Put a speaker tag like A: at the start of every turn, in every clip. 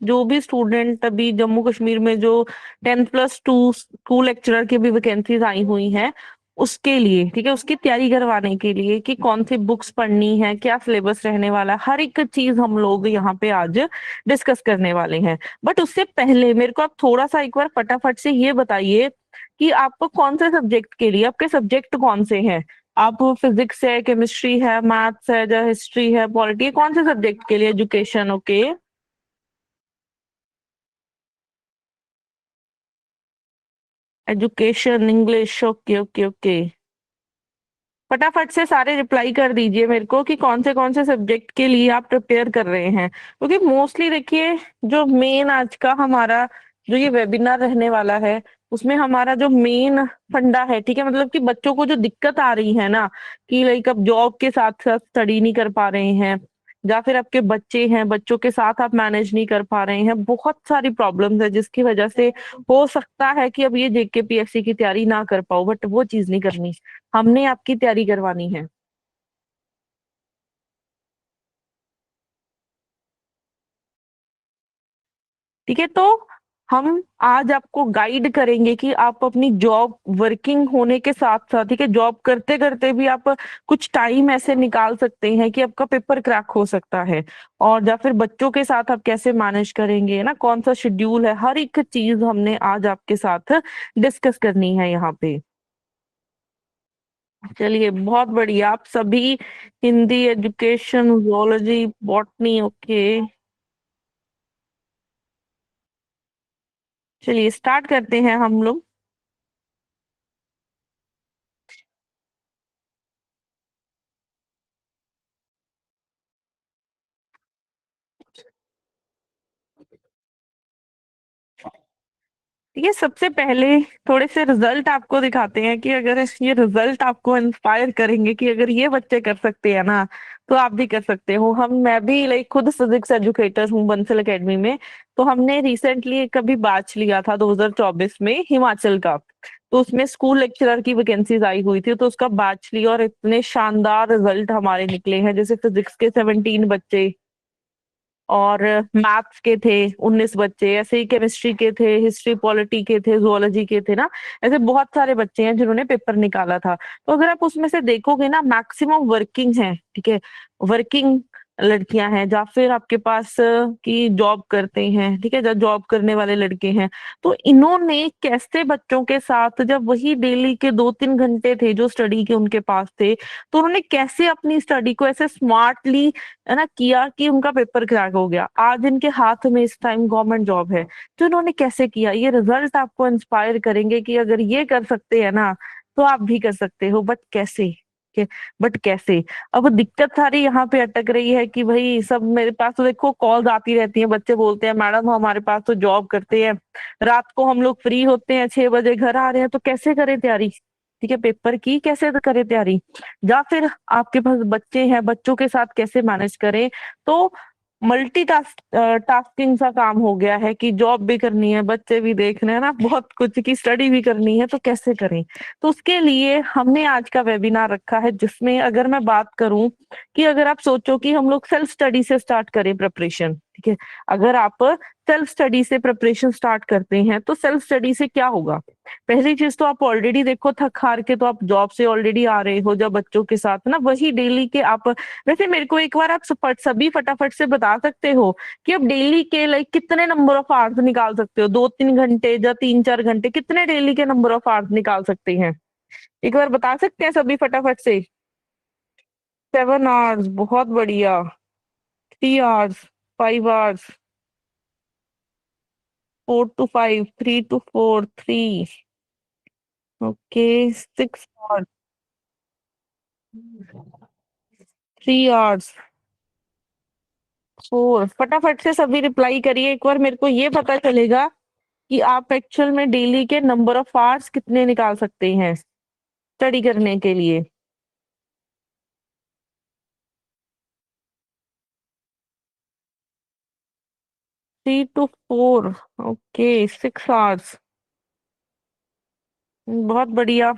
A: जो भी स्टूडेंट अभी जम्मू कश्मीर में जो 10+2 स्कूल लेक्चरर की भी वैकेंसीज आई हुई हैं, उसके लिए, ठीक है, उसकी तैयारी करवाने के लिए कि कौन सी बुक्स पढ़नी है, क्या सिलेबस रहने वाला है, हर एक चीज हम लोग यहाँ पे आज डिस्कस करने वाले हैं। बट उससे पहले मेरे को आप थोड़ा सा एक बार फटाफट से ये बताइए कि आपको कौन से सब्जेक्ट के लिए, आपके सब्जेक्ट कौन से हैं? आप फिजिक्स है, केमिस्ट्री है, मैथ्स है, या हिस्ट्री है, पॉलिटी, कौन से सब्जेक्ट के लिए education? Okay, education English, okay okay okay. फटाफट से सारे रिप्लाई कर दीजिए मेरे को कि कौन से सब्जेक्ट के लिए आप प्रिपेयर कर रहे हैं, क्योंकि मोस्टली देखिए जो मेन आज का हमारा जो ये वेबिनार रहने वाला है, उसमें हमारा जो मेन फंडा है, ठीक है, मतलब कि बच्चों को जो दिक्कत आ रही है ना, कि लाइक अब जॉब के साथ साथ स्टडी नहीं कर पा रहे हैं, या फिर आपके बच्चे हैं, बच्चों के साथ आप मैनेज नहीं कर पा रहे हैं, बहुत सारी प्रॉब्लम्स है जिसकी वजह से हो सकता है कि अब ये जेके पीएससी की तैयारी ना कर पाओ, बट वो चीज नहीं करनी, हमने आपकी तैयारी करवानी है। ठीक है, तो हम आज आपको गाइड करेंगे कि आप अपनी जॉब वर्किंग होने के साथ साथ, ठीक है, जॉब करते करते भी आप कुछ टाइम ऐसे निकाल सकते हैं कि आपका पेपर क्रैक हो सकता है। और या फिर बच्चों के साथ आप कैसे मैनेज करेंगे ना, कौन सा शेड्यूल है, हर एक चीज हमने आज आपके साथ डिस्कस करनी है यहाँ पे। चलिए, बहुत बढ़िया। आप सभी Hindi, education, zoology, botany, okay. चलिए स्टार्ट करते हैं हम लोग। ठीक है, सबसे पहले थोड़े से रिजल्ट आपको दिखाते हैं कि अगर ये रिजल्ट आपको इंस्पायर करेंगे कि अगर ये बच्चे कर सकते हैं ना, तो आप भी कर सकते हो। मैं भी लाइक खुद फिजिक्स एजुकेटर हूँ बंसल एकेडमी में। तो हमने रिसेंटली एक अभी बैच लिया था 2024 में हिमाचल का। तो उसमें स्कूल लेक्चरर की वैकेंसीज आई हुई थी, तो उसका बैच लिया और इतने शानदार रिजल्ट हमारे निकले हैं। जैसे फिजिक्स के 17 बच्चे, और मैथ्स के थे 19 बच्चे, ऐसे ही केमिस्ट्री के थे, हिस्ट्री पॉलिटी के थे, जुअलोजी के थे ना। ऐसे बहुत सारे बच्चे हैं जिन्होंने पेपर निकाला था। तो अगर आप उसमें से देखोगे ना, मैक्सिमम वर्किंग है, ठीक है, वर्किंग लड़कियां हैं, या फिर आपके पास की जॉब करते हैं, ठीक है, जो जॉब करने वाले लड़के हैं। तो इन्होंने कैसे बच्चों के साथ, जब वही डेली के 2-3 घंटे थे जो स्टडी के उनके पास थे, तो उन्होंने कैसे अपनी स्टडी को ऐसे स्मार्टली, है ना, किया कि उनका पेपर क्रैक हो गया। आज इनके हाथ में इस टाइम गवर्नमेंट जॉब है। तो इन्होंने कैसे किया, ये रिजल्ट आपको इंस्पायर करेंगे कि अगर ये कर सकते हैं ना, तो आप भी कर सकते हो। बट कैसे? बट कैसे? अब दिक्कत सारी यहाँ पे अटक रही है कि भाई सब, मेरे पास तो देखो कॉल्स आती रहती हैं, बच्चे बोलते हैं मैडम हमारे पास तो जॉब करते हैं, रात को हम लोग फ्री होते हैं, 6 बजे घर आ रहे हैं, तो कैसे करें तैयारी? ठीक है, पेपर की कैसे करें तैयारी? या फिर आपके पास बच्चे हैं, बच्चों के साथ कैसे मैनेज करें? तो मल्टीटास्क टास्किंग सा काम हो गया है कि जॉब भी करनी है, बच्चे भी देखने हैं ना, बहुत कुछ की स्टडी भी करनी है, तो कैसे करें? तो उसके लिए हमने आज का वेबिनार रखा है, जिसमें अगर मैं बात करूं कि अगर आप सोचो कि हम लोग सेल्फ स्टडी से स्टार्ट करें प्रिपरेशन, ठीक है, अगर आप सेल्फ स्टडी से प्रिपरेशन स्टार्ट करते हैं, तो सेल्फ स्टडी से क्या होगा? पहली चीज तो आप ऑलरेडी देखो थक हार के तो आप जॉब से ऑलरेडी आ रहे हो, जब बच्चों के साथ ना वही डेली के आप, वैसे मेरे को एक बार आप सभी फटाफट से बता सकते हो कि आप डेली के लाइक कितने नंबर ऑफ आवर्स निकाल सकते हो? 2-3 घंटे या 3-4 घंटे, कितने डेली के नंबर ऑफ आवर्स निकाल सकते हैं? एक बार बता सकते हैं सभी फटाफट से? 7 आवर्स, बहुत बढ़िया। 3 hours, 5 hours, 4 to 5, 3 to 4, 3, okay, 6 hours, 3 hours, 4। फटाफट से सभी रिप्लाई करिए, एक बार मेरे को ये पता चलेगा कि आप एक्चुअल में डेली के नंबर ऑफ आवर्स कितने निकाल सकते हैं स्टडी करने के लिए। 3 to 4, ओके, 6 आवर्स, बहुत बढ़िया।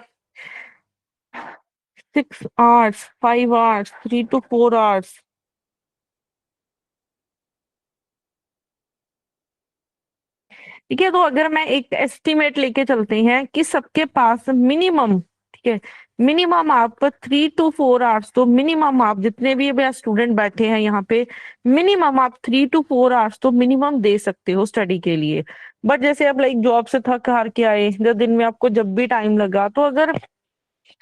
A: 6 आवर्स, 5 आवर्स, 3 to 4 आवर्स, ठीक है। तो अगर मैं एक एस्टिमेट लेके चलते हैं कि सबके पास मिनिमम, ठीक है, मिनिमम आप 3 to 4 आवर्स, तो मिनिमम आप जितने भी अभी स्टूडेंट बैठे हैं यहाँ पे, मिनिमम आप 3 to 4 आवर्स तो मिनिमम दे सकते हो स्टडी के लिए। बट जैसे अब लाइक जॉब से थक हार के आए, जब दिन में आपको जब भी टाइम लगा, तो अगर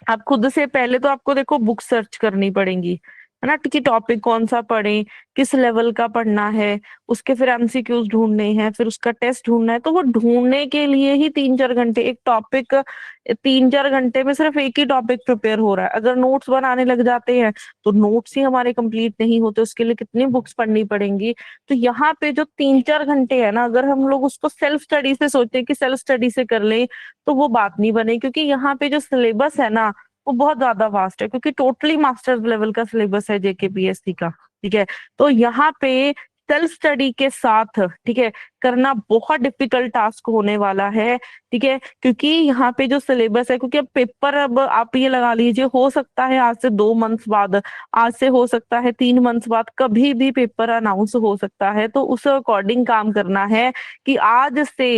A: आप खुद से, पहले तो आपको देखो बुक सर्च करनी पड़ेंगी, है ना, कि टॉपिक कौन सा पढ़ें, किस लेवल का पढ़ना है, उसके फिर एमसीक्यूज ढूंढने हैं, फिर उसका टेस्ट ढूंढना है। तो वो ढूंढने के लिए ही 3-4 घंटे एक टॉपिक, 3-4 घंटे में सिर्फ एक ही टॉपिक प्रिपेयर हो रहा है। अगर नोट्स बनाने लग जाते हैं तो नोट्स ही हमारे कंप्लीट नहीं होते, उसके लिए कितनी बुक्स पढ़नी पड़ेंगी। तो यहाँ पे जो 3-4 घंटे है ना, अगर हम लोग उसको सेल्फ स्टडी से सोचें कि सेल्फ स्टडी से कर लें, तो वो बात नहीं बने, क्योंकि यहाँ पे जो सिलेबस है ना, वो बहुत ज्यादा वास्ट है, क्योंकि टोटली मास्टर्स लेवल का सिलेबस है जेकेपीएससी का। ठीक है। तो यहाँ पे सेल्फ स्टडी के साथ, ठीक है, करना बहुत डिफिकल्ट टास्क होने वाला है। ठीक है, क्योंकि यहाँ पे जो सिलेबस है, क्योंकि अब पेपर, अब आप ये लगा लीजिए, हो सकता है आज से 2 मंथ्स बाद, आज से हो सकता है 3 मंथ्स बाद, कभी भी पेपर अनाउंस हो सकता है। तो उस अकॉर्डिंग काम करना है कि आज से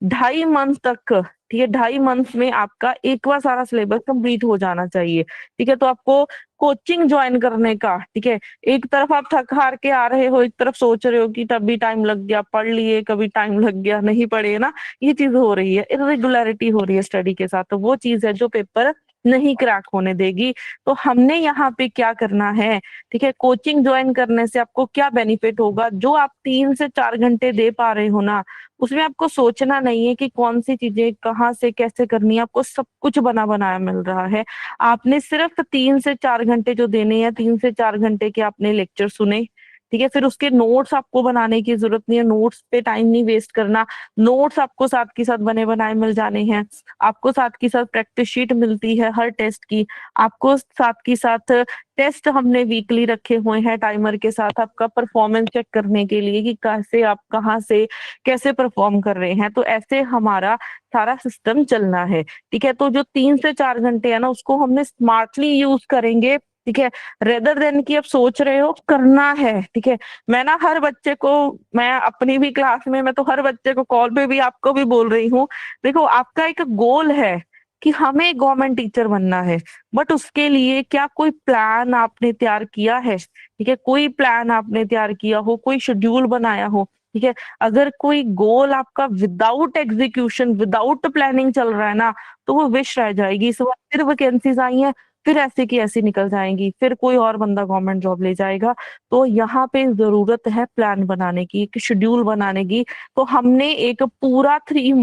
A: 2.5 मंथ तक, ठीक है, 2.5 मंथ में आपका एक बार सारा सिलेबस कंप्लीट हो जाना चाहिए। ठीक है। तो आपको कोचिंग ज्वाइन करने का, ठीक है, एक तरफ आप थक हार के आ रहे हो, एक तरफ सोच रहे हो कि तभी टाइम लग गया, पढ़ लिए, कभी टाइम लग गया नहीं पढ़े ना, ये चीज हो रही है, इरेगुलरिटी हो रही है स्टडी के साथ। तो वो चीज है जो पेपर नहीं क्रैक होने देगी। तो हमने यहाँ पे क्या करना है, ठीक है, कोचिंग ज्वाइन करने से आपको क्या बेनिफिट होगा, जो आप 3 से 4 घंटे दे पा रहे हो ना, उसमें आपको सोचना नहीं है कि कौन सी चीजें कहाँ से कैसे करनी है, आपको सब कुछ बना बनाया मिल रहा है। आपने सिर्फ 3 से 4 घंटे जो देने हैं, 3 से 4 घंटे के आपने लेक्चर सुने, ठीक है, फिर उसके नोट्स आपको बनाने की जरूरत नहीं है, नोट्स पे टाइम नहीं वेस्ट करना। नोट्स आपको साथ के साथ बने बनाए मिल जाने हैं, आपको साथ के साथ प्रैक्टिस शीट मिलती है हर टेस्ट की, आपको साथ के साथ टेस्ट हमने वीकली रखे हुए हैं टाइमर के साथ, आपका परफॉर्मेंस चेक करने के लिए कि कैसे आप कहाँ से कैसे परफॉर्म कर रहे हैं। तो ऐसे हमारा सारा सिस्टम चलना है। ठीक है। तो जो 3 से 4 घंटे है ना, उसको हमने स्मार्टली यूज करेंगे। ठीक है। रेदर देन कि अब सोच रहे हो करना है। ठीक है। मैं ना हर बच्चे को, मैं अपनी भी क्लास में, मैं तो हर बच्चे को कॉल पे भी, आपको भी बोल रही हूँ, देखो आपका एक गोल है कि हमें गवर्नमेंट टीचर बनना है, बट उसके लिए क्या कोई प्लान आपने तैयार किया है? ठीक है। कोई प्लान आपने तैयार किया हो, कोई शेड्यूल बनाया हो? ठीक है। अगर कोई गोल आपका विदाउट एग्जीक्यूशन, विदाउट प्लानिंग चल रहा है ना, तो वो विश रह जाएगी। इस बार फिर वैकेंसीज आई हैं, फिर ऐसे की ऐसी निकल जाएंगी, फिर कोई और बंदा गवर्नमेंट जॉब ले जाएगा। तो यहाँ पे जरूरत है प्लान बनाने की, एक शेड्यूल बनाने की। तो हमने एक पूरा 3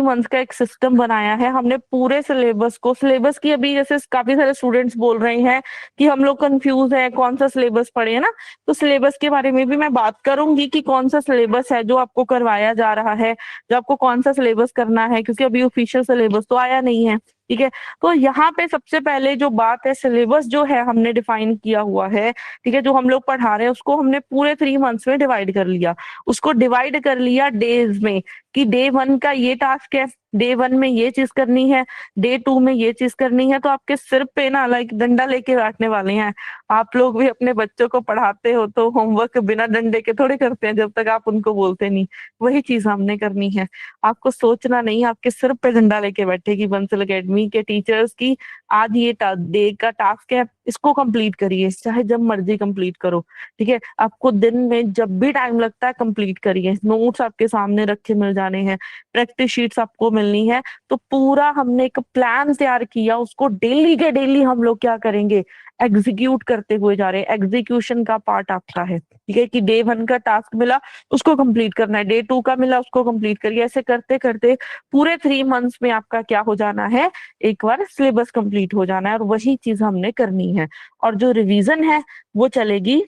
A: मंथ का एक सिस्टम बनाया है। हमने पूरे सिलेबस को, सिलेबस की अभी जैसे काफी सारे स्टूडेंट्स बोल रहे हैं कि हम लोग कंफ्यूज है कौन सा सिलेबस पढ़े, है ना, तो सिलेबस के बारे में भी मैं बात करूंगी कि कौन सा सिलेबस है जो आपको करवाया जा रहा है, जो आपको कौन सा सिलेबस करना है, क्योंकि अभी ऑफिशियल सिलेबस तो आया नहीं है। ठीक है। तो यहाँ पे सबसे पहले जो बात है, सिलेबस जो है हमने डिफाइन किया हुआ है, ठीक है, जो हम लोग पढ़ा रहे हैं उसको हमने पूरे 3 मंथ्स में डिवाइड कर लिया। उसको डिवाइड कर लिया डेज में, कि डे 1 का ये टास्क है, डे 1 में ये चीज करनी है, डे 2 में ये चीज करनी है। तो आपके सिर पे ना लाइक डंडा लेके बैठने वाले हैं। आप लोग भी अपने बच्चों को पढ़ाते हो तो होमवर्क बिना डंडे के थोड़े करते हैं, जब तक आप उनको बोलते नहीं। वही चीज हमने करनी है। आपको सोचना नहीं, आपके सिर पे डंडा लेके बैठेगी बंसल एकेडमी के टीचर्स की, आज ये डे का टास्क है, इसको कंप्लीट करिए, चाहे जब मर्जी कंप्लीट करो। ठीक है। आपको दिन में जब भी टाइम लगता है कंप्लीट करिए, नोट्स आपके सामने रखे मिल जाने हैं, प्रैक्टिस शीट्स आपको मिलनी है। तो पूरा हमने एक प्लान तैयार किया, उसको डेली के डेली हम लोग क्या करेंगे, एग्जीक्यूट करते हुए जा रहे हैं। एग्जीक्यूशन का पार्ट आपका है, ठीक है, कि डे 1 का टास्क मिला उसको कंप्लीट करना है, डे 2 का मिला उसको कंप्लीट करिए। ऐसे करते करते पूरे 3 मंथ्स में आपका क्या हो जाना है, एक बार सिलेबस कंप्लीट हो जाना है, और वही चीज हमने करनी है। और जो रिवीजन है वो चलेगी,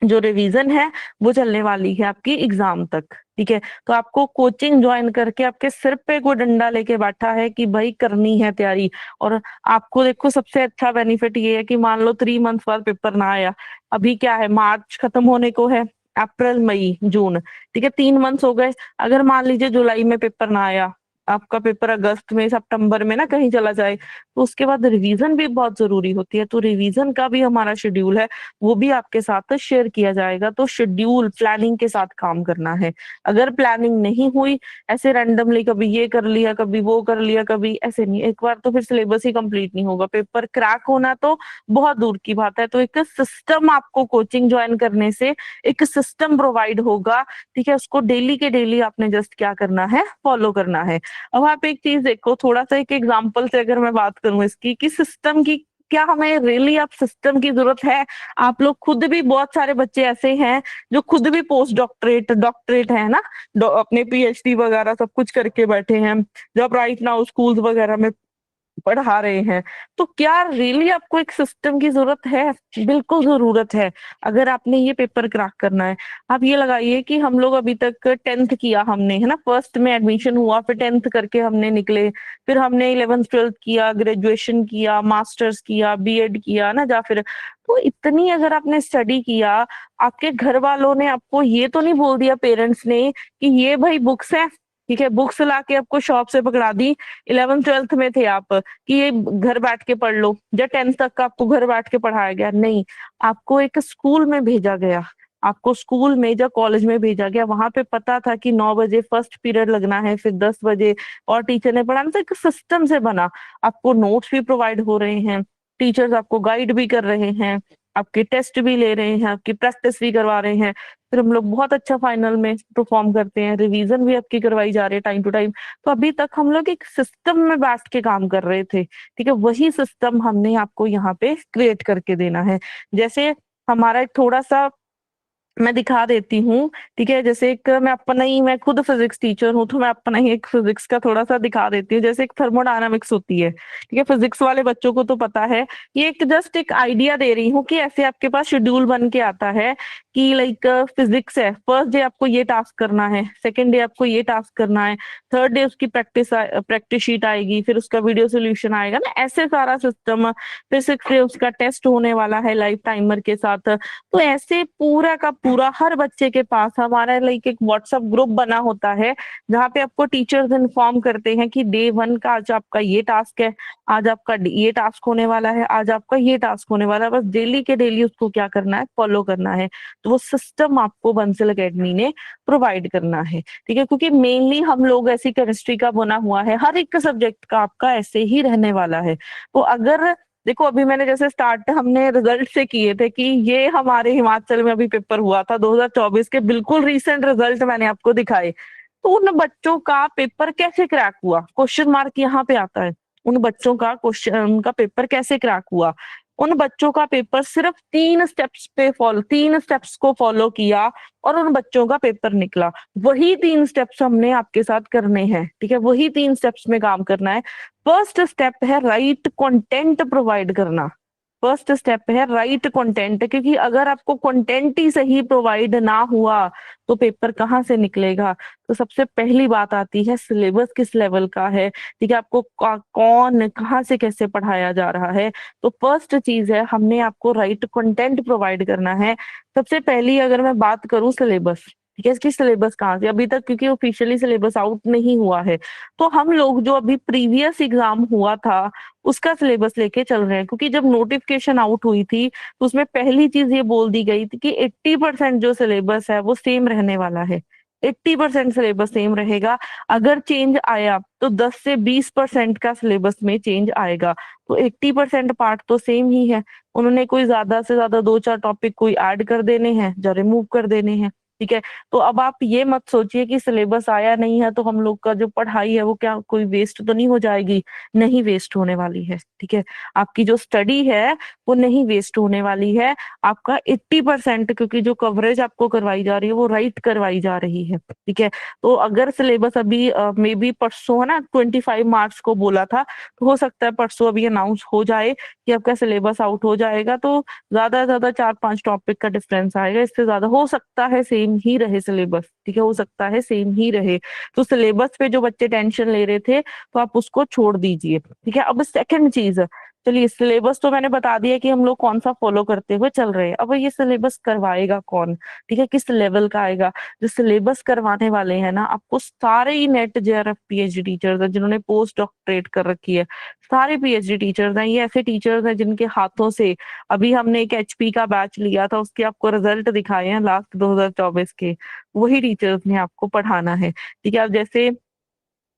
A: जो रिवीजन है वो चलने वाली है आपकी एग्जाम तक। ठीक है। तो आपको कोचिंग ज्वाइन करके आपके सिर पे कोई डंडा लेके बैठा है कि भाई करनी है तैयारी। और आपको देखो सबसे अच्छा बेनिफिट ये है कि मान लो 3 मंथ बाद पेपर ना आया, अभी क्या है, मार्च खत्म होने को है, अप्रैल मई जून, ठीक है, 3 मंथ्स हो गए। अगर मान लीजिए जुलाई में पेपर ना आया, आपका पेपर अगस्त में सितंबर में ना कहीं चला जाए, तो उसके बाद रिवीजन भी बहुत जरूरी होती है। तो रिवीजन का भी हमारा शेड्यूल है, वो भी आपके साथ शेयर किया जाएगा। तो शेड्यूल प्लानिंग के साथ काम करना है। अगर प्लानिंग नहीं हुई, ऐसे रैंडमली कभी ये कर लिया कभी वो कर लिया, कभी ऐसे नहीं, एक बार तो फिर सिलेबस ही कंप्लीट नहीं होगा। पेपर क्रैक होना तो बहुत दूर की बात है। तो एक सिस्टम आपको कोचिंग ज्वाइन करने से एक सिस्टम प्रोवाइड होगा, ठीक है। उसको डेली के डेली आपने जस्ट क्या करना है, फॉलो करना है। अब आप एक चीज देखो, थोड़ा सा एक एग्जांपल से अगर मैं बात करूं इसकी, कि सिस्टम की क्या हमें रियली अब सिस्टम की जरूरत है। आप लोग खुद भी, बहुत सारे बच्चे ऐसे हैं जो खुद भी पोस्ट डॉक्टरेट डॉक्टरेट है ना, अपने पीएचडी वगैरह सब कुछ करके बैठे हैं, जब राइट नाउ स्कूल्स वगैरह में पढ़ा रहे हैं। तो क्या रियली आपको एक सिस्टम की जरूरत है? बिल्कुल जरूरत है, अगर आपने ये पेपर क्रैक करना है। आप ये लगाइए कि हम लोग अभी तक 10th किया हमने, है ना, फर्स्ट में एडमिशन हुआ, फिर 10th करके हमने निकले, फिर हमने 11th 12th किया, ग्रेजुएशन किया, मास्टर्स किया, बीएड किया ना, या फिर तो इतनी अगर आपने स्टडी किया, आपके घर वालों ने आपको ये तो नहीं बोल दिया, पेरेंट्स ने, कि ये भाई बुक्स है, ठीक है, बुक्स ला के आपको शॉप से पकड़ा दी, 11th 12th में थे आप, कि ये घर बैठ के पढ़ लो, या 10th तक का आपको घर बैठ के पढ़ाया गया? नहीं, आपको एक स्कूल में भेजा गया, आपको स्कूल में या कॉलेज में भेजा गया, वहां पे पता था कि 9 बजे फर्स्ट पीरियड लगना है, फिर 10 बजे, और टीचर ने पढ़ाना। तो एक सिस्टम से बना, आपको नोट्स भी प्रोवाइड हो रहे हैं, टीचर्स आपको गाइड भी कर रहे हैं, आपके टेस्ट भी ले रहे हैं, आपकी प्रैक्टिस भी करवा रहे हैं, फिर हम लोग बहुत अच्छा फाइनल में परफॉर्म करते हैं, रिवीजन भी आपकी करवाई जा रही है टाइम टू टाइम। तो अभी तक हम लोग एक सिस्टम में बैठ के काम कर रहे थे, ठीक है, वही सिस्टम हमने आपको यहाँ पे क्रिएट करके देना है। जैसे हमारा एक थोड़ा सा मैं दिखा देती हूँ, ठीक है, जैसे एक मैं अपना ही, मैं खुद फिजिक्स टीचर हूँ, तो मैं अपना ही एक फिजिक्स का थोड़ा सा दिखा देती हूँ। जैसे एक थर्मोडायनामिक्स होती है, ठीक है, फिजिक्स वाले बच्चों को तो पता है। ये एक जस्ट एक आइडिया दे रही हूँ कि ऐसे आपके पास शेड्यूल बन के आता है कि लाइक फिजिक्स है, फर्स्ट डे आपको ये टास्क करना है, सेकेंड डे आपको ये टास्क करना है, थर्ड डे उसकी प्रैक्टिस शीट आएगी, फिर उसका वीडियो सोल्यूशन आएगा ना, ऐसे सारा सिस्टम। फिर सिक्स डे उसका टेस्ट होने वाला है लाइव टाइमर के साथ। तो ऐसे पूरा का पूरा हर बच्चे के पास हमारा लाइक एक व्हाट्सएप ग्रुप बना होता है, जहाँ पे आपको टीचर्स इन्फॉर्म करते हैं कि डे 1 का आज आपका ये टास्क है, आज आपका ये टास्क होने वाला है, आज आपका ये टास्क होने वाला है, बस डेली के डेली उसको क्या करना है, फॉलो करना है। तो वो सिस्टम आपको बंसल एकेडमी ने प्रोवाइड करना है, ठीक है, क्योंकि मेनली हम लोग ऐसी केमिस्ट्री का बना हुआ है, हर एक सब्जेक्ट का आपका ऐसे ही रहने वाला है। तो अगर देखो, अभी मैंने जैसे स्टार्ट हमने रिजल्ट से किए थे, कि ये हमारे हिमाचल में अभी पेपर हुआ था 2024 के, बिल्कुल रीसेंट रिजल्ट मैंने आपको दिखाए। तो उन बच्चों का पेपर कैसे क्रैक हुआ, क्वेश्चन मार्क यहाँ पे आता है, उन बच्चों का क्वेश्चन, उनका पेपर कैसे क्रैक हुआ। उन बच्चों का पेपर सिर्फ 3 स्टेप्स को फॉलो किया, और उन बच्चों का पेपर निकला। वही 3 स्टेप्स हमने आपके साथ करने हैं, ठीक है, वही 3 स्टेप्स में काम करना है। फर्स्ट स्टेप है राइट कंटेंट प्रोवाइड करना। फर्स्ट स्टेप है राइट कंटेंट, क्योंकि अगर आपको कंटेंट ही सही प्रोवाइड ना हुआ, तो पेपर कहाँ से निकलेगा। तो सबसे पहली बात आती है सिलेबस किस लेवल का है, ठीक है, आपको कौन कहाँ से कैसे पढ़ाया जा रहा है। तो फर्स्ट चीज है, हमने आपको राइट कंटेंट प्रोवाइड करना है। सबसे पहली अगर मैं बात करूं सिलेबस, ठीक है, इसकी सिलेबस कहाँ से, अभी तक क्योंकि ऑफिशियली सिलेबस आउट नहीं हुआ है, तो हम लोग जो अभी प्रीवियस एग्जाम हुआ था उसका सिलेबस लेके चल रहे हैं। क्योंकि जब नोटिफिकेशन आउट हुई थी, तो उसमें पहली चीज ये बोल दी गई थी कि 80% जो सिलेबस है वो सेम रहने वाला है। 80% सिलेबस सेम रहेगा। अगर चेंज आया तो 10 से 20% का सिलेबस में चेंज आएगा। तो 80% पार्ट तो सेम ही है। उन्होंने कोई ज्यादा से ज्यादा 2-4 टॉपिक कोई ऐड कर देने हैं या रिमूव कर देने हैं, ठीक है। तो अब आप ये मत सोचिए कि सिलेबस आया नहीं है तो हम लोग का जो पढ़ाई है वो क्या कोई वेस्ट तो नहीं हो जाएगी। नहीं वेस्ट होने वाली है, ठीक है। आपकी जो स्टडी है वो नहीं वेस्ट होने वाली है। आपका 80%, क्योंकि जो कवरेज आपको करवाई जा रही है वो राइट करवाई जा रही है, ठीक है। तो अगर सिलेबस अभी मे बी परसों, है ना, 25 मार्च को बोला था, तो हो सकता है परसों अभी अनाउंस हो जाए कि आपका सिलेबस आउट हो जाएगा। तो ज्यादा से ज्यादा 4-5 टॉपिक का डिफरेंस आएगा, इससे ज्यादा हो सकता है सेम ही रहे सिलेबस, ठीक है, हो सकता है सेम ही रहे। तो सिलेबस पे जो बच्चे टेंशन ले रहे थे, तो आप उसको छोड़ दीजिए, ठीक है। अब सेकंड चीज, चलिए सिलेबस तो मैंने बता दिया कि हम लोग कौन सा फॉलो करते हुए चल रहे हैं। अब ये सिलेबस करवाएगा कौन, ठीक है, किस लेवल का आएगा। जो सिलेबस करवाने वाले हैं ना, आपको सारे ही नेट जेआरएफ पीएचडी टीचर्स हैं जिन्होंने पोस्ट डॉक्टरेट कर रखी है। सारे पीएचडी टीचर्स हैं, ये ऐसे टीचर्स हैं जिनके हाथों से अभी हमने एक एचपी का बैच लिया था, उसके आपको रिजल्ट दिखाए हैं लास्ट 2024 के। वही टीचर्स ने आपको पढ़ाना है, ठीक है। अब जैसे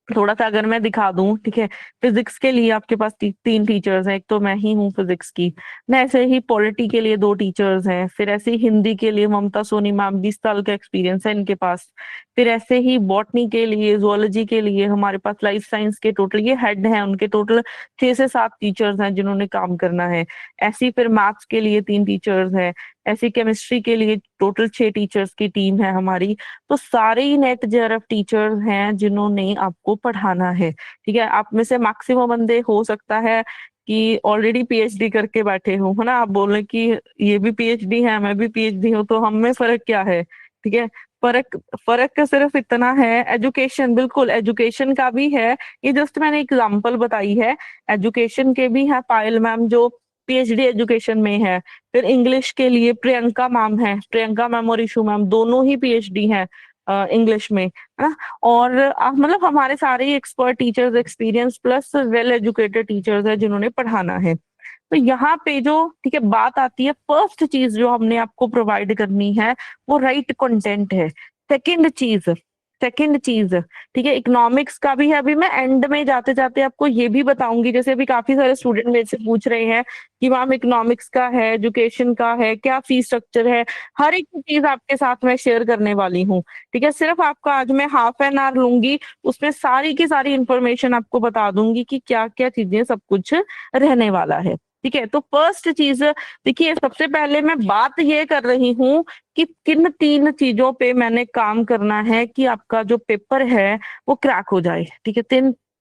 A: थोड़ा सा अगर मैं दिखा दूं, ठीक है, फिजिक्स के लिए आपके पास तीन टीचर्स हैं, एक तो मैं ही हूँ फिजिक्स की। मैं ऐसे ही पॉलिटी के लिए दो टीचर्स हैं, फिर ऐसे ही हिंदी के लिए ममता सोनी मैम, 20 साल का एक्सपीरियंस है इनके पास। फिर ऐसे ही बॉटनी के लिए, जुअलॉजी के लिए हमारे पास लाइफ साइंस के टोटल ये हेड हैं, उनके टोटल 6 से 7 टीचर्स हैं जिन्होंने काम करना है। ऐसी फिर मैथ्स के लिए 3 टीचर्स हैं। ऐसी केमिस्ट्री के लिए टोटल 6 टीचर्स की टीम है हमारी। तो सारे ही नेट जेआरएफ टीचर्स हैं जिन्होंने आपको पढ़ाना है, ठीक है। आप में से मैक्सिमम बंदे हो सकता है कि ऑलरेडी पीएचडी करके बैठे हो, है ना। आप बोल रहे कि ये भी पीएचडी है, मैं भी पीएचडी हूँ, तो हम में फर्क क्या है, ठीक है। फर्क फर्क का सिर्फ इतना है, एजुकेशन, बिल्कुल एजुकेशन का भी है। ये जस्ट मैंने एग्जांपल बताई है। एजुकेशन के भी है, पायल मैम जो पीएचडी एजुकेशन में है। फिर इंग्लिश के लिए प्रियंका मैम है, प्रियंका मैम और इशू मैम दोनों ही पीएचडी हैं इंग्लिश में, है ना। और मतलब हमारे सारे ही expert teachers, experience plus well educated teachers है जिन्होंने पढ़ाना है। तो यहाँ पे जो, ठीक है, बात आती है, फर्स्ट चीज जो हमने आपको प्रोवाइड करनी है वो राइट कंटेंट है। सेकंड चीज सेकंड चीज ठीक है, इकोनॉमिक्स का भी है। अभी मैं एंड में जाते जाते आपको ये भी बताऊंगी, जैसे अभी काफी सारे स्टूडेंट मेरे से पूछ रहे हैं कि मैम इकोनॉमिक्स का है, एजुकेशन का है, क्या फीस स्ट्रक्चर है। हर एक चीज आपके साथ मैं शेयर करने वाली हूँ, ठीक है। सिर्फ आपका आज मैं हाफ एन आवर लूंगी, उसमें सारी की सारी इंफॉर्मेशन आपको बता दूंगी कि क्या क्या चीजें सब कुछ रहने वाला है, ठीक है। तो फर्स्ट चीज देखिए, सबसे पहले मैं बात ये कर रही हूँ कि किन 3 चीजों पे मैंने काम करना है कि आपका जो पेपर है वो क्रैक हो जाए, ठीक है।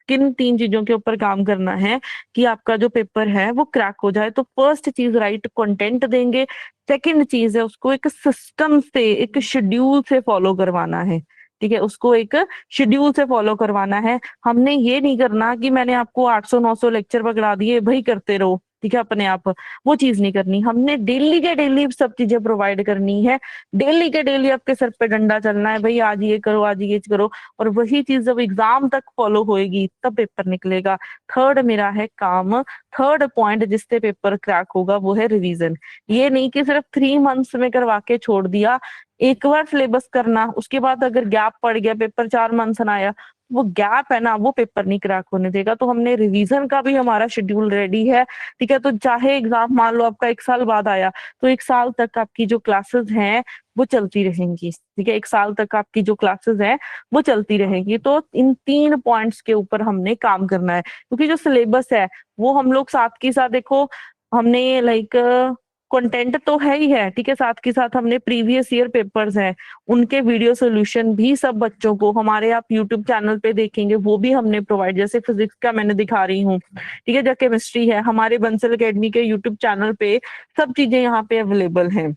A: किन 3 चीजों के ऊपर काम करना है कि आपका जो पेपर है वो क्रैक हो जाए। तो फर्स्ट चीज राइट कंटेंट देंगे। सेकंड चीज है उसको एक सिस्टम से, एक शेड्यूल से फॉलो करवाना है, ठीक है। उसको एक शेड्यूल से फॉलो करवाना है। हमने ये नहीं करना कि मैंने आपको 800-900 लेक्चर पकड़ा दिए, भाई करते रहो, ठीक है, अपने आप। वो चीज नहीं करनी हमने। डेली के डेली सब चीजें प्रोवाइड करनी है। डेली के डेली आपके सर पे डंडा चलना है, भाई आज ये करो, आज ये करो। और वही चीज जब एग्जाम तक फॉलो होएगी तब पेपर निकलेगा। थर्ड मेरा है काम, थर्ड पॉइंट जिससे पेपर क्रैक होगा वो है रिवीजन। ये नहीं कि सिर्फ 3 मंथ्स में करवा के छोड़ दिया। एक बार सिलेबस करना, उसके बाद अगर गैप पड़ गया, पेपर 4 मंथ्स ना आया, वो गैप है ना, वो पेपर नहीं क्रैक होने देगा। तो हमने रिवीजन का भी हमारा शेड्यूल रेडी है, ठीक है। तो चाहे एग्जाम मान लो आपका 1 साल बाद आया, तो 1 साल तक आपकी जो क्लासेस हैं वो चलती रहेंगी, ठीक है। 1 साल तक आपकी जो क्लासेस हैं वो चलती रहेंगी। तो इन 3 पॉइंट्स के ऊपर हमने काम करना है, क्योंकि जो सिलेबस है वो हम लोग साथ के साथ देखो, हमने लाइक कंटेंट तो है ही है, ठीक है। साथ के साथ हमने प्रीवियस ईयर पेपर्स हैं, उनके वीडियो सोल्यूशन भी सब बच्चों को हमारे आप यूट्यूब चैनल पे देखेंगे, वो भी हमने प्रोवाइड, जैसे फिजिक्स का मैंने दिखा रही हूँ, ठीक है। जो केमिस्ट्री है हमारे बंसल एकेडमी के यूट्यूब चैनल पे सब चीजें यहाँ पे अवेलेबल हैं।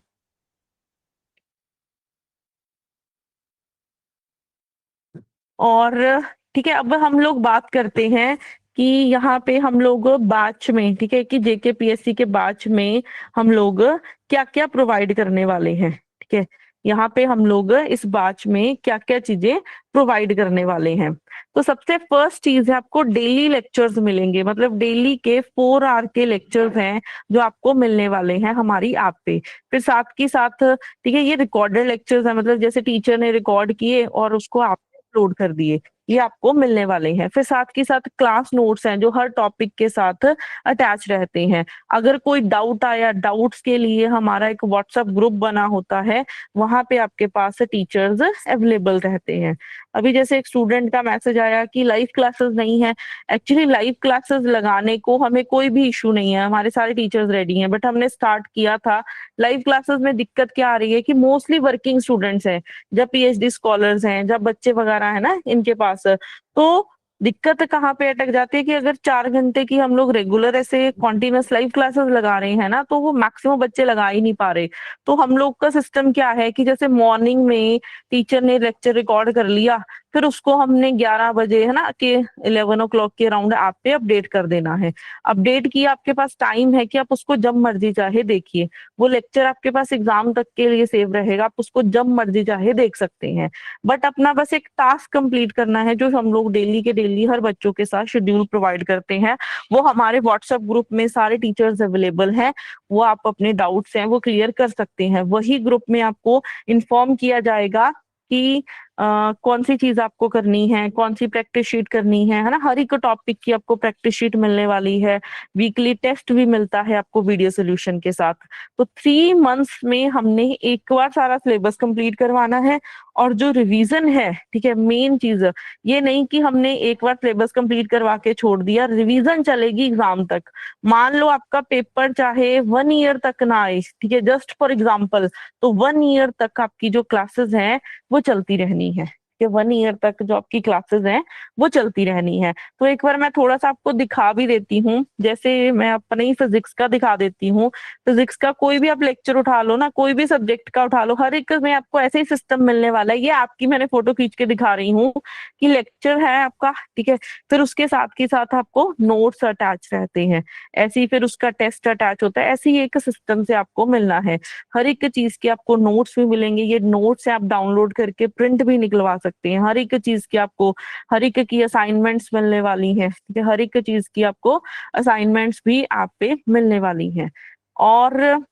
A: और ठीक है, अब हम लोग बात करते हैं कि यहाँ पे हम लोग बैच में, ठीक है, कि जेके पीएससी के बैच में हम लोग क्या क्या प्रोवाइड करने वाले हैं, ठीक है। यहाँ पे हम लोग इस बैच में क्या क्या चीजें प्रोवाइड करने वाले हैं। तो सबसे फर्स्ट चीज है, आपको डेली लेक्चर्स मिलेंगे, मतलब डेली के 4 आवर के लेक्चर्स हैं जो आपको मिलने वाले हैं हमारी ऐप पे। फिर साथ के साथ, ठीक है, ये रिकॉर्डेड लेक्चर्स है, मतलब जैसे टीचर ने रिकॉर्ड किए और उसको आप अपलोड कर दिए, ये आपको मिलने वाले हैं। फिर साथ के साथ क्लास नोट्स हैं जो हर टॉपिक के साथ अटैच रहते हैं। अगर कोई डाउट आया, डाउट्स के लिए हमारा एक व्हाट्सएप ग्रुप बना होता है, वहां पे आपके पास टीचर्स अवेलेबल रहते हैं। अभी जैसे एक स्टूडेंट का मैसेज आया कि लाइव क्लासेस नहीं है। एक्चुअली लाइव क्लासेस लगाने को हमें कोई भी इशू नहीं है, हमारे सारे टीचर्स रेडी हैं, बट हमने स्टार्ट किया था। लाइव क्लासेस में दिक्कत क्या आ रही है कि मोस्टली वर्किंग स्टूडेंट्स हैं, जब पीएचडी स्कॉलर्स हैं, जब बच्चे वगैरह है ना इनके पास, तो दिक्कत कहाँ पे अटक जाती है कि अगर 4 घंटे की हम लोग रेगुलर ऐसे कॉन्टिन्यूस लाइव क्लासेस लगा रहे हैं ना, तो वो मैक्सिमम बच्चे लगा ही नहीं पा रहे। तो हम लोग का सिस्टम क्या है कि जैसे मॉर्निंग में टीचर ने लेक्चर रिकॉर्ड कर लिया, फिर उसको हमने 11 बजे है ना कि 11 o'clock के अराउंड आप पे अपडेट कर देना है। अपडेट की आपके पास टाइम है कि आप उसको जब मर्जी चाहे देखिए। वो लेक्चर आपके पास एग्जाम तक के लिए सेव रहेगा, आप उसको जब मर्जी चाहे देख सकते हैं। बट अपना बस एक टास्क कंप्लीट करना है जो हम लोग डेली के डेली हर बच्चों के साथ शेड्यूल प्रोवाइड करते हैं। वो हमारे व्हाट्सएप ग्रुप में सारे टीचर्स अवेलेबल हैं, वो आप अपने डाउट्स हैं वो क्लियर कर सकते हैं। वही ग्रुप में आपको इन्फॉर्म किया जाएगा कि कौन सी चीज आपको करनी है, कौन सी प्रैक्टिस शीट करनी है ना। हर एक टॉपिक की आपको प्रैक्टिस शीट मिलने वाली है। वीकली टेस्ट भी मिलता है आपको वीडियो सोल्यूशन के साथ। तो 3 मंथ्स में हमने एक बार सारा सिलेबस कंप्लीट करवाना है। और जो रिवीजन है, ठीक है, मेन चीज ये नहीं कि हमने एक बार सिलेबस कंप्लीट करवा के छोड़ दिया, रिवीजन चलेगी एग्जाम तक। मान लो आपका पेपर चाहे 1 ईयर तक ना आए, ठीक है, जस्ट फॉर एग्जाम्पल, तो 1 ईयर तक आपकी जो क्लासेस हैं वो चलती रहनी है, कि 1 ईयर तक जो आपकी क्लासेस हैं वो चलती रहनी है। तो एक बार मैं थोड़ा सा आपको दिखा भी देती हूँ, जैसे मैं अपने ही फिजिक्स का दिखा देती हूँ। फिजिक्स का कोई भी आप लेक्चर उठा लो ना, कोई भी सब्जेक्ट का उठा लो, हर एक में आपको ऐसे ही सिस्टम मिलने वाला है। ये आपकी मैंने फोटो खींच के दिखा रही हूँ कि लेक्चर है आपका, ठीक है, फिर उसके साथ के साथ आपको नोट्स अटैच रहते हैं, ऐसे ही फिर उसका टेस्ट अटैच होता है, ऐसे ही एक सिस्टम से आपको मिलना है। हर एक चीज के आपको नोट्स भी मिलेंगे, ये नोट्स आप डाउनलोड करके प्रिंट भी निकलवा सकते हैं। हर एक चीज की आपको हर एक की असाइनमेंट्स मिलने वाली है, ठीक है, हर एक चीज की आपको असाइनमेंट्स भी आप पे मिलने वाली हैं। और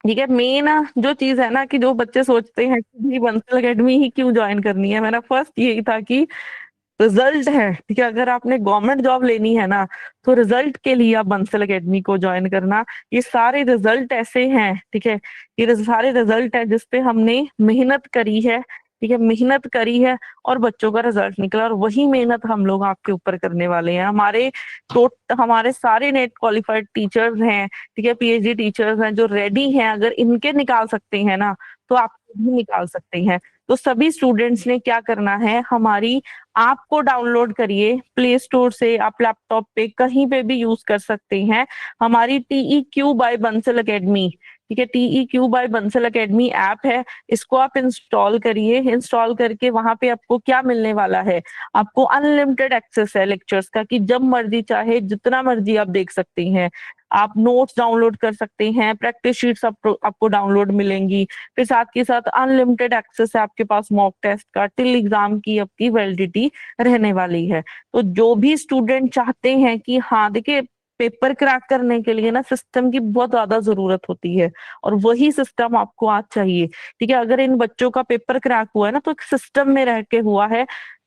A: ठीक है, मेन जो चीज है ना कि जो बच्चे सोचते हैं कि भाई बंसल अकेडमी ही क्यों ज्वाइन करनी है, मेरा फर्स्ट यही था कि रिजल्ट है, ठीक है, अगर आपने गवर्नमेंट जॉब लेनी है ना तो रिजल्ट के लिए आप बंसल अकेडमी को ज्वाइन करना। ये सारे रिजल्ट ऐसे हैं, ठीक है, ये सारे रिजल्ट है जिसपे हमने मेहनत करी है, ठीक है, मेहनत करी है और बच्चों का रिजल्ट निकला, और वही मेहनत हम लोग आपके ऊपर करने वाले हैं। हमारे सारे नेट क्वालिफाइड टीचर्स हैं, ठीक है, पीएचडी टीचर्स हैं जो रेडी हैं, अगर इनके निकाल सकते हैं ना तो आप भी निकाल सकते हैं। तो सभी स्टूडेंट्स ने क्या करना है, हमारी ऐप को डाउनलोड करिए प्ले स्टोर से, आप लैपटॉप पे कहीं पे भी यूज कर सकते हैं। हमारी TEQ बाय बंसल अकेडमी, ठीक है, TEQ by Bansal academy app है, इसको आप इंस्टॉल करिए। इंस्टॉल करके वहां पे आपको क्या मिलने वाला है, आपको अनलिमिटेड एक्सेस है लेक्चर्स का, कि जब मर्जी चाहे जितना मर्जी आप देख सकते हैं। आप नोट्स डाउनलोड कर सकते हैं, प्रैक्टिस शीट्स आपको डाउनलोड मिलेंगी, फिर साथ के साथ अनलिमिटेड एक्सेस है आपके पास मॉक टेस्ट का, टिल एग्जाम की आपकी वैलिडिटी रहने वाली है। तो जो भी स्टूडेंट चाहते हैं कि हाँ देखिए, पेपर क्रैक करने के लिए ना सिस्टम की बहुत ज्यादा जरूरत होती है, और वही सिस्टम आपको आज चाहिए, ठीक है। अगर इन बच्चों का पेपर क्रैक हुआ है ना तो एक सिस्टम में रह के हुआ है,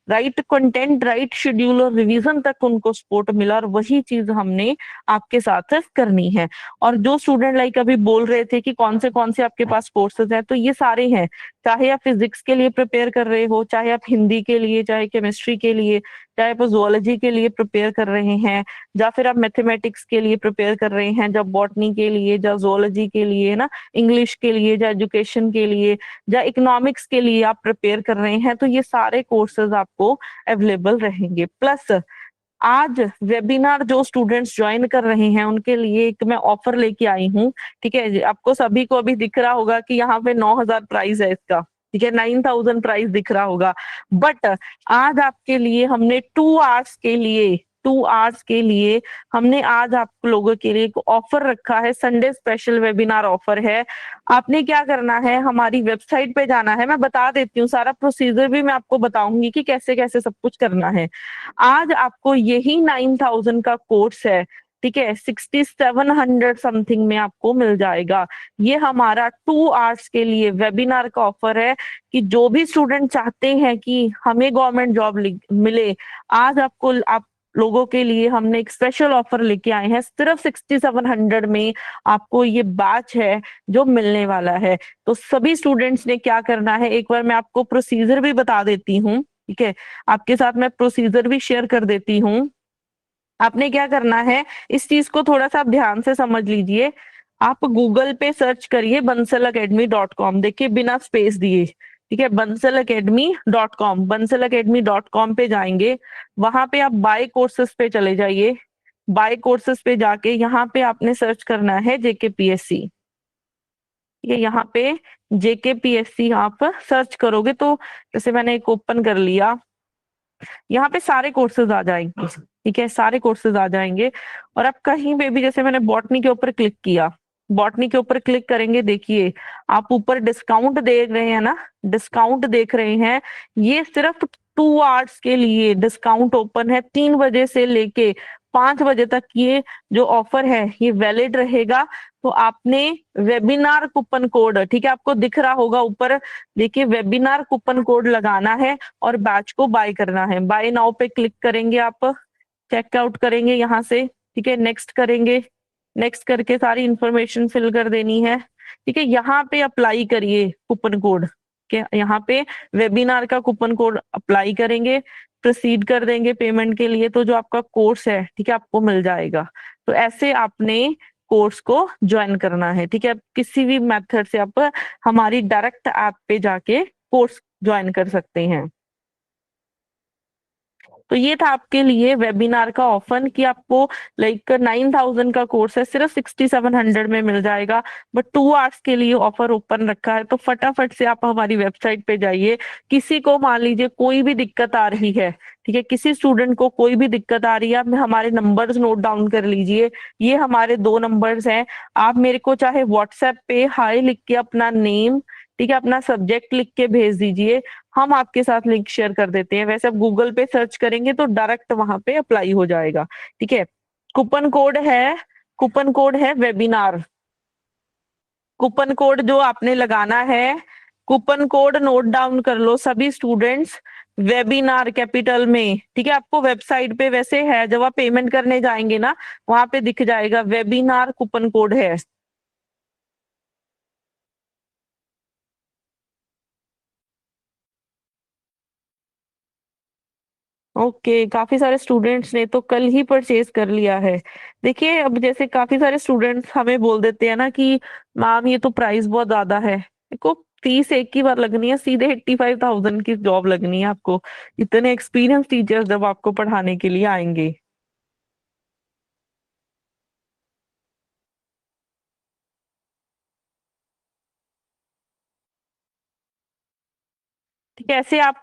A: राइट कंटेंट, राइट शेड्यूल और रिवीजन तक उनको सपोर्ट मिला, और वही चीज हमने आपके साथ करनी है। और जो स्टूडेंट लाइक अभी बोल रहे थे कि कौन से आपके पास कोर्सेज हैं, तो ये सारे हैं। चाहे आप फिजिक्स के लिए प्रिपेयर कर रहे हो, चाहे आप हिंदी के लिए, चाहे केमिस्ट्री के लिए, चाहे आप जुअलॉजी के लिए प्रिपेयर कर रहे हैं, या फिर आप मैथमेटिक्स के लिए प्रिपेयर कर रहे हैं, या बॉटनी के लिए, या जुअलॉजी के लिए ना, इंग्लिश के लिए, या एजुकेशन के लिए, या इकोनॉमिक्स के लिए आप प्रिपेयर कर रहे हैं, तो ये सारे कोर्सेज आपको अवेलेबल रहेंगे। प्लस आज वेबिनार जो स्टूडेंट्स ज्वाइन कर रहे हैं उनके लिए एक मैं ऑफर लेके आई हूँ, ठीक है। आपको सभी को अभी दिख रहा होगा कि यहाँ पे 9,000 प्राइस है इसका, ठीक है, 9,000 प्राइस दिख रहा होगा। बट आज आपके लिए हमने 2 आवर्स के लिए हमने आज आप लोगों के लिए एक ऑफर रखा है, संडे स्पेशल वेबिनार ऑफर है। आपने क्या करना है, हमारी वेबसाइट पे जाना है, मैं बता देती हूँ सारा प्रोसीजर भी मैं आपको बताऊंगी कि कैसे कैसे सब कुछ करना है। आज आपको यही 9,000 का कोर्स है, ठीक है, 6,700 समथिंग में आपको मिल जाएगा। ये हमारा 2 आवर्स के लिए वेबिनार का ऑफर है, कि जो भी स्टूडेंट चाहते हैं कि हमें गवर्नमेंट जॉब मिले, आज आप लोगों के लिए हमने एक स्पेशल ऑफर लेके आए हैं। सिर्फ 6,700 में आपको ये बैच है जो मिलने वाला है। तो सभी स्टूडेंट्स ने क्या करना है, एक बार मैं आपको प्रोसीजर भी बता देती हूँ, ठीक है, आपके साथ मैं प्रोसीजर भी शेयर कर देती हूँ। आपने क्या करना है, इस चीज को थोड़ा सा आप ध्यान से समझ लीजिए। आप गूगल पे सर्च करिए bansalacademy.com, देखिए बिना स्पेस दिए, ठीक है, bansalacademy.com, bansalacademy.com पे जाएंगे, वहां पे आप बाय कोर्सेस पे चले जाइए। बाय कोर्सेस पे जाके यहाँ पे आपने सर्च करना है JKPSC, ठीक है, यहाँ पे JKPSC आप सर्च करोगे तो जैसे मैंने एक ओपन कर लिया, यहाँ पे सारे कोर्सेज आ जाएंगे, ठीक है, सारे कोर्सेज आ जाएंगे। और आप कहीं पे भी, जैसे मैंने बॉटनी के ऊपर क्लिक किया, बॉटनी के ऊपर क्लिक करेंगे, देखिए आप ऊपर डिस्काउंट देख रहे हैं ना, डिस्काउंट देख रहे हैं, ये सिर्फ 2 आवर्स के लिए डिस्काउंट ओपन है, 3 बजे से लेके 5 बजे तक ये जो ऑफर है ये वैलिड रहेगा। तो आपने वेबिनार कूपन कोड, ठीक है, आपको दिख रहा होगा ऊपर, देखिए वेबिनार कूपन कोड लगाना है और बैच को बाय करना है। बाय नाउ पे क्लिक करेंगे, आप चेकआउट करेंगे यहाँ से, ठीक है, नेक्स्ट करेंगे, नेक्स्ट करके सारी इंफॉर्मेशन फिल कर देनी है, ठीक है। यहाँ पे अप्लाई करिए कूपन कोड के, यहाँ पे वेबिनार का कूपन कोड अप्लाई करेंगे, प्रोसीड कर देंगे पेमेंट के लिए, तो जो आपका कोर्स है, ठीक है, आपको मिल जाएगा। तो ऐसे आपने कोर्स को ज्वाइन करना है, ठीक है। किसी भी मेथड से आप हमारी डायरेक्ट ऐप पे जाके कोर्स ज्वाइन कर सकते हैं। तो ये था आपके लिए वेबिनार का ऑफर कि आपको लाइक 9,000 का कोर्स है, सिर्फ 6,700 में मिल जाएगा, बट 2 आवर्स के लिए ऑफर ओपन रखा है। तो फटाफट से आप हमारी वेबसाइट पे जाइए। किसी को मान लीजिए कोई भी दिक्कत आ रही है, ठीक है, किसी स्टूडेंट को कोई भी दिक्कत आ रही है, आप हमारे नंबर्स नोट डाउन कर लीजिए, ये हमारे 2 नंबर्स हैं। आप मेरे को चाहे व्हाट्सएप पे हाय लिख के अपना नेम, ठीक है, अपना सब्जेक्ट लिख के भेज दीजिए, हम आपके साथ लिंक शेयर कर देते हैं। वैसे आप गूगल पे सर्च करेंगे तो डायरेक्ट वहां पे अप्लाई हो जाएगा, ठीक है। कूपन कोड है, कूपन कोड है वेबिनार, कूपन कोड जो आपने लगाना है, कूपन कोड नोट डाउन कर लो सभी स्टूडेंट्स, वेबिनार कैपिटल में, ठीक है। आपको वेबसाइट पे वैसे है, जब आप पेमेंट करने जाएंगे ना, वहां पे दिख जाएगा वेबिनार कूपन कोड है। ओके, काफी सारे स्टूडेंट्स ने तो कल ही परचेज कर लिया है। देखिए अब जैसे काफी सारे स्टूडेंट्स हमें बोल देते हैं ना कि मैम ये तो प्राइस बहुत ज्यादा है, देखो फीस एक ही बार लगनी है, सीधे 85,000 की जॉब लगनी है आपको, इतने एक्सपीरियंस टीचर्स जब आपको पढ़ाने के लिए आएंगे। ठीक है, ऐसे आप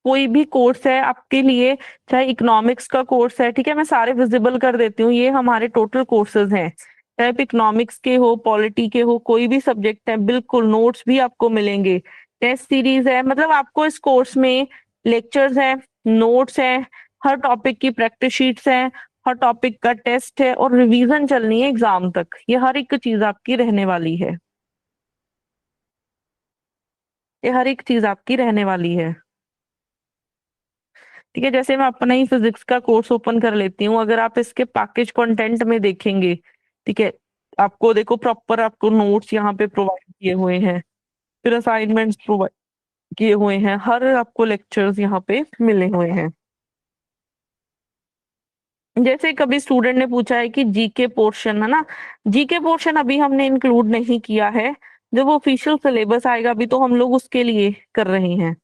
A: कोई भी कोर्स है आपके लिए, चाहे इकोनॉमिक्स का कोर्स है, ठीक है, मैं सारे विजिबल कर देती हूँ, ये हमारे टोटल कोर्सेज हैं, चाहे आप इकोनॉमिक्स के हो, पॉलिटी के हो, कोई भी सब्जेक्ट है, बिल्कुल नोट्स भी आपको मिलेंगे, टेस्ट सीरीज है, मतलब आपको इस कोर्स में लेक्चर्स हैं, नोट्स हैं, हर टॉपिक की प्रैक्टिस शीट्स हैं, हर टॉपिक का टेस्ट है, और रिवीजन चलनी है एग्जाम तक, ये हर एक चीज आपकी रहने वाली है, ये हर एक चीज आपकी रहने वाली है। ठीक है, जैसे मैं अपना ही फिजिक्स का कोर्स ओपन कर लेती हूँ, अगर आप इसके पैकेज कंटेंट में देखेंगे, ठीक है, आपको देखो प्रॉपर आपको नोट्स यहाँ पे प्रोवाइड किए हुए हैं, फिर असाइनमेंट्स प्रोवाइड किए हुए हैं, हर आपको लेक्चर्स यहाँ पे मिले हुए हैं। जैसे कभी स्टूडेंट ने पूछा है कि जीके पोर्शन है ना, जीके पोर्शन अभी हमने इंक्लूड नहीं किया है, जब ऑफिशियल सिलेबस आएगा अभी तो हम लोग उसके लिए कर रहे हैं।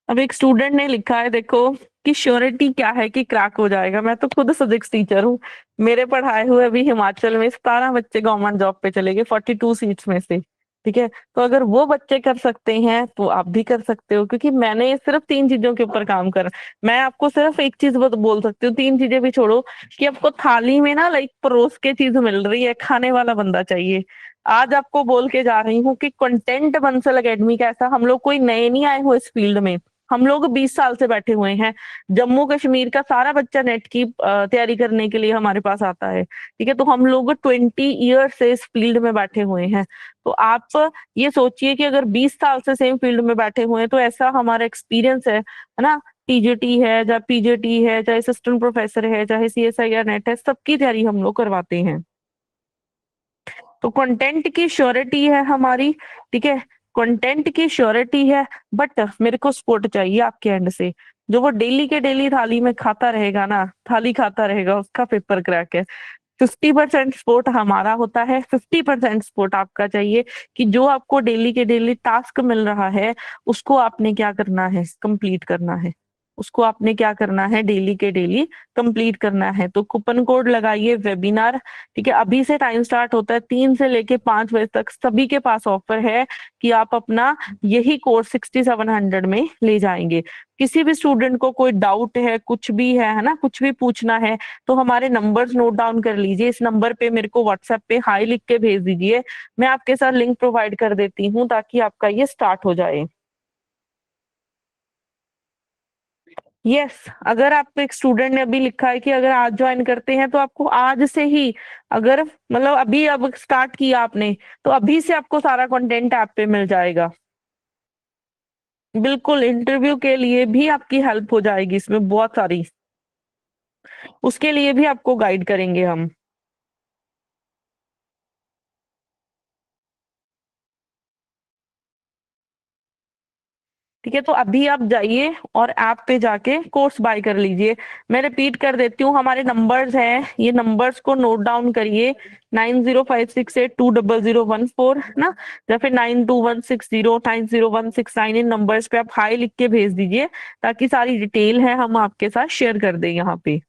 A: अब एक स्टूडेंट ने लिखा है देखो कि श्योरिटी क्या है कि क्रैक हो जाएगा, मैं तो खुद फिजिक्स टीचर हूँ, मेरे पढ़ाए हुए अभी हिमाचल में 17 बच्चे गवर्नमेंट जॉब पे चले गए 42 सीट्स में से, ठीक है। तो अगर वो बच्चे कर सकते हैं तो आप भी कर सकते हो, क्योंकि मैंने सिर्फ 3 चीजों के ऊपर काम कर, मैं आपको सिर्फ एक चीज बोल सकती हूँ, 3 चीजें भी छोड़ो, कि आपको थाली में ना लाइक परोस के चीज मिल रही है, खाने वाला बंदा चाहिए। आज आपको बोल के जा रही हूँ कि कंटेंट बंसल एकेडमी का ऐसा, हम लोग कोई नए नहीं आए हुए इस फील्ड में, हम लोग 20 साल से बैठे हुए हैं, जम्मू कश्मीर का सारा बच्चा नेट की तैयारी करने के लिए हमारे पास आता है, ठीक है। तो हम लोग 20 ईयर से इस फील्ड में बैठे हुए हैं। तो आप ये सोचिए कि अगर 20 साल से सेम फील्ड में बैठे हुए हैं तो ऐसा हमारा एक्सपीरियंस है ना, टीजीटी है, चाहे पीजीटी है, चाहे असिस्टेंट प्रोफेसर है, चाहे सीएसआईआर नेट है, सबकी तैयारी हम लोग करवाते हैं। तो कंटेंट की श्योरिटी है हमारी, ठीक है, कंटेंट की श्योरिटी है, बट मेरे को सपोर्ट चाहिए आपके एंड से, जो वो डेली के डेली थाली में खाता रहेगा ना, थाली खाता रहेगा, उसका पेपर क्रैक है। 50% सपोर्ट हमारा होता है, 50% सपोर्ट आपका चाहिए, कि जो आपको डेली के डेली टास्क मिल रहा है उसको आपने क्या करना है, कंप्लीट करना है। उसको आपने क्या करना है, डेली के डेली कंप्लीट करना है। तो कूपन कोड लगाइए वेबिनार, ठीक है। अभी से टाइम स्टार्ट होता है 3 से लेके 5 बजे तक, सभी के पास ऑफर है कि आप अपना यही कोर्स 6700 में ले जाएंगे। किसी भी स्टूडेंट को कोई डाउट है, कुछ भी है ना, कुछ भी पूछना है, तो हमारे नंबर्स नोट डाउन कर लीजिए। इस नंबर पे मेरे को व्हाट्सएप पे हाई लिख के भेज दीजिए, मैं आपके साथ लिंक प्रोवाइड कर देती हूँ ताकि आपका ये स्टार्ट हो जाए। यस, अगर आप एक स्टूडेंट ने अभी लिखा है कि अगर आज ज्वाइन करते हैं तो आपको आज से ही, अगर मतलब अभी अब स्टार्ट किया आपने, तो अभी से आपको सारा कंटेंट ऐप पे मिल जाएगा। बिल्कुल, इंटरव्यू के लिए भी आपकी हेल्प हो जाएगी इसमें बहुत सारी, उसके लिए भी आपको गाइड करेंगे हम। ठीक है, तो अभी आप जाइए और ऐप पे जाके कोर्स बाय कर लीजिए। मैं रिपीट कर देती हूँ, हमारे नंबर्स हैं, ये नंबर्स को नोट डाउन करिए। 9056820014 ना, या फिर 9216090169, इन नंबर्स पे आप हाई लिख के भेज दीजिए ताकि सारी डिटेल है हम आपके साथ शेयर कर दें यहाँ पे।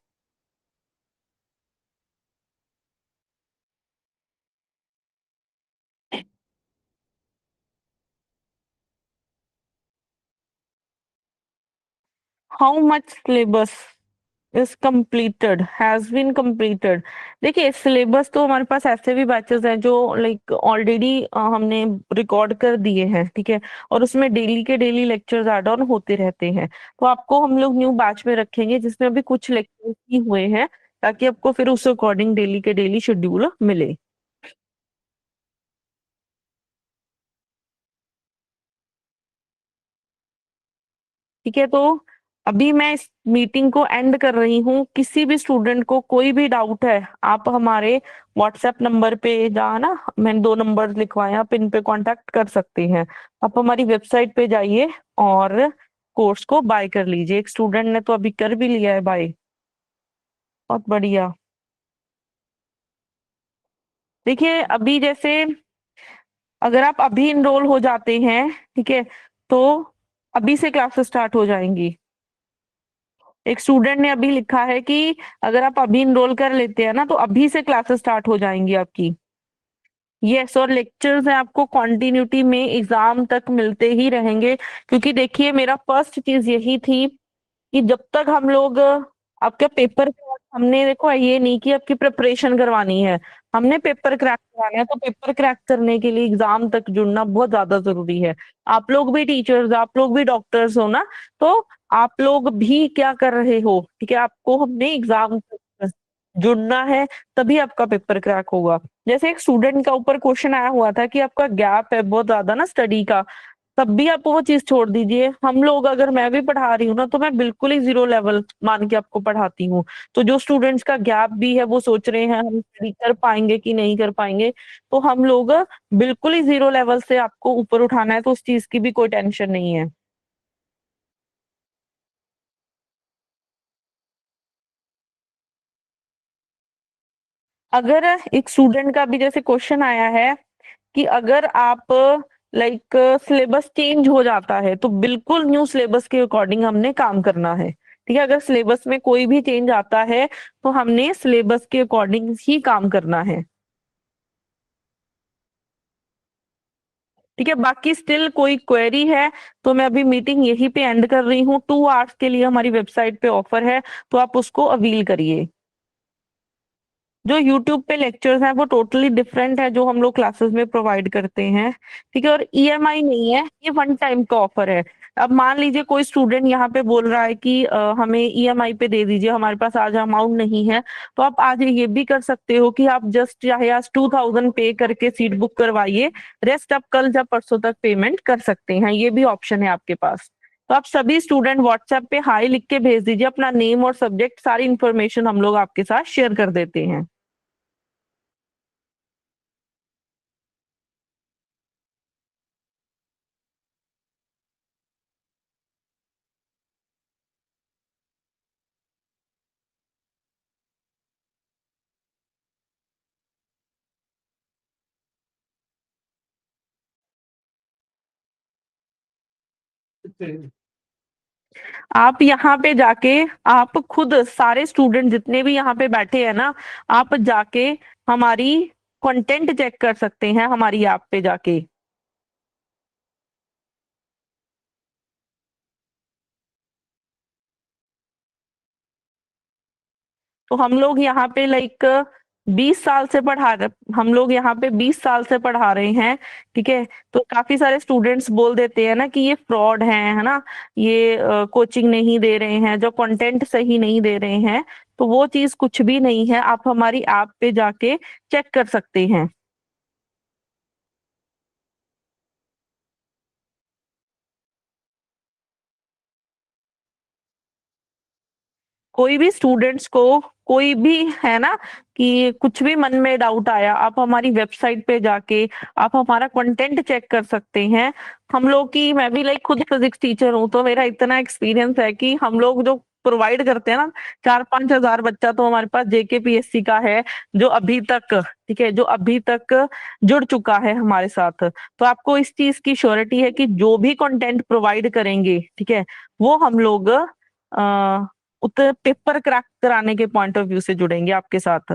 A: How much syllabus is completed, has been completed। देखिए, सिलेबस तो हमारे पास ऐसे भी बैचेस हैं जो लाइक ऑलरेडी हमने रिकॉर्ड कर दिए हैं, ठीक है। और उसमें डेली के डेली लेक्चर्स ऐड ऑन होते रहते हैं। तो आपको हम लोग न्यू बैच में रखेंगे जिसमें अभी कुछ लेक्चर्स ही हुए हैं, ताकि आपको फिर उस अकॉर्डिंग डेली के डेली शेड्यूल मिले। ठीक है, तो अभी मैं इस मीटिंग को एंड कर रही हूँ। किसी भी स्टूडेंट को कोई भी डाउट है, आप हमारे व्हाट्सएप नंबर पे, जहाँ ना मैंने 2 नंबर लिखवाए हैं, आप इन पे कांटेक्ट कर सकते हैं। आप हमारी वेबसाइट पे जाइए और कोर्स को बाय कर लीजिए। एक स्टूडेंट ने तो अभी कर भी लिया है बाय। बहुत बढ़िया। देखिए, अभी जैसे अगर आप अभी इनरोल हो जाते हैं, ठीक है, तो अभी से क्लासेस स्टार्ट हो जाएंगी। एक स्टूडेंट ने अभी लिखा है कि अगर आप अभी इनरोल कर लेते हैं ना, तो अभी से क्लासेस स्टार्ट हो जाएंगी आपकी। यस, और लेक्चर्स हैं आपको कंटिन्यूटी में एग्जाम तक मिलते ही रहेंगे। क्योंकि देखिए, मेरा फर्स्ट चीज यही थी कि जब तक हम लोग आपके पेपर, हमने देखो ये नहीं कि आपकी प्रिपरेशन करवानी है, हमने पेपर क्रैक करवाना है। तो पेपर क्रैक करने के लिए एग्जाम तक जुड़ना बहुत ज्यादा जरूरी है। आप लोग भी टीचर्स, आप लोग भी डॉक्टर्स हो ना, तो आप लोग भी क्या कर रहे हो, ठीक है, आपको हमने एग्जाम तक जुड़ना है, तभी आपका पेपर क्रैक होगा। जैसे एक स्टूडेंट का ऊपर क्वेश्चन आया हुआ था कि आपका गैप है बहुत ज्यादा ना स्टडी का, तब भी आप वो चीज छोड़ दीजिए। हम लोग, अगर मैं भी पढ़ा रही हूँ ना, तो मैं बिल्कुल ही जीरो लेवल मान के आपको पढ़ाती हूँ। तो जो स्टूडेंट्स का गैप भी है, वो सोच रहे हैं हम स्टडी कर पाएंगे कि नहीं कर पाएंगे, तो हम लोग बिल्कुल ही जीरो लेवल से आपको ऊपर उठाना है, तो उस चीज की भी कोई टेंशन नहीं है। अगर एक स्टूडेंट का भी जैसे क्वेश्चन आया है कि अगर आप लाइक सिलेबस चेंज हो जाता है, तो बिल्कुल न्यू सिलेबस के अकॉर्डिंग हमने काम करना है। ठीक है, अगर सिलेबस में कोई भी चेंज आता है, तो हमने सिलेबस के अकॉर्डिंग ही काम करना है। ठीक है, बाकी स्टिल कोई क्वेरी है तो मैं अभी मीटिंग यहीं पे एंड कर रही हूँ। 2 आवर्स के लिए हमारी वेबसाइट पे ऑफर है, तो आप उसको अवील करिए। जो यूट्यूब पे लेक्चर्स हैं वो टोटली डिफरेंट है जो हम लोग क्लासेस में प्रोवाइड करते हैं। ठीक है, और ईएमआई नहीं है, ये वन टाइम का ऑफर है। अब मान लीजिए कोई स्टूडेंट यहाँ पे बोल रहा है कि हमें ईएमआई पे दे दीजिए, हमारे पास आज अमाउंट नहीं है, तो आप आज ये भी कर सकते हो कि आप जस्ट चाहे आज 2000 पे करके सीट बुक करवाइए, रेस्ट आप कल या परसों तक पेमेंट कर सकते हैं, ये भी ऑप्शन है आपके पास। तो आप सभी स्टूडेंट व्हाट्सएप पे हाई लिख के भेज दीजिए, अपना नेम और सब्जेक्ट, सारी इन्फॉर्मेशन हम लोग आपके साथ शेयर कर देते हैं। आप यहाँ पे जाके, आप खुद सारे स्टूडेंट जितने भी यहाँ पे बैठे हैं ना, आप जाके हमारी कंटेंट चेक कर सकते हैं हमारी ऐप पे जाके। तो हम लोग यहाँ पे लाइक 20 साल से पढ़ा रहे, हम लोग यहाँ पे 20 साल से पढ़ा रहे हैं। ठीक है। तो काफी सारे स्टूडेंट्स बोल देते हैं ना कि ये फ्रॉड है ना, ये कोचिंग नहीं दे रहे हैं, जो कंटेंट सही नहीं दे रहे हैं। तो वो चीज कुछ भी नहीं है, आप हमारी ऐप पे जाके चेक कर सकते हैं। कोई भी स्टूडेंट्स को, कोई भी है ना, कि कुछ भी मन में डाउट आया, आप हमारी वेबसाइट पे जाके आप हमारा कंटेंट चेक कर सकते हैं। हम लोग की, मैं भी लाइक खुद फिजिक्स टीचर हूँ, तो मेरा इतना एक्सपीरियंस है कि हम लोग जो प्रोवाइड करते हैं ना, 4-5 हजार बच्चा तो हमारे पास जेकेपीएससी का है, जो अभी तक, ठीक है, जो अभी तक जुड़ चुका है हमारे साथ। तो आपको इस चीज की श्योरिटी है कि जो भी कंटेंट प्रोवाइड करेंगे, ठीक है, वो हम लोग उतर पेपर क्रैक कराने के पॉइंट ऑफ व्यू से जुड़ेंगे आपके साथ।